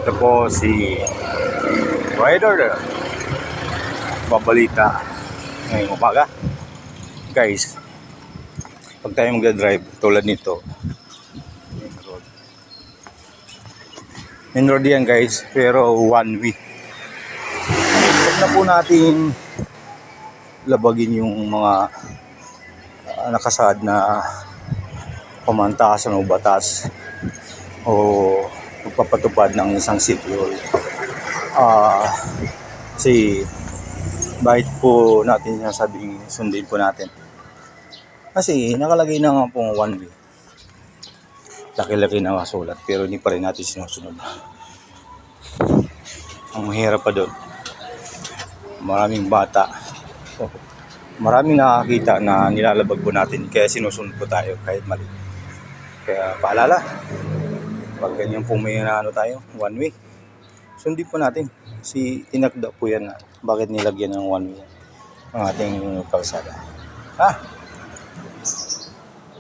Ito po si Rider. Babalita ngayong umaga. Guys, pag tayo mag-drive tulad nito, main road yan guys, pero one way. Huwag na po natin labagin yung mga nakasaad na pamantasan o batas o magpapatupad ng isang city hall. Kasi bakit po natin sinasabing sundin po natin? Kasi nakalagay na nga po one way. Laki-laki na masulat pero hindi pa rin natin sinusunod. Ang mahirap pa doon, maraming bata. Maraming nakakita na nilalabag po natin kaya sinusunod po tayo kahit mali. Kaya paalala, pag ganyan po may tayo, one way, sundin po natin. Si tinakda po yan na bakit nilagyan ng one way ang ating kalsada.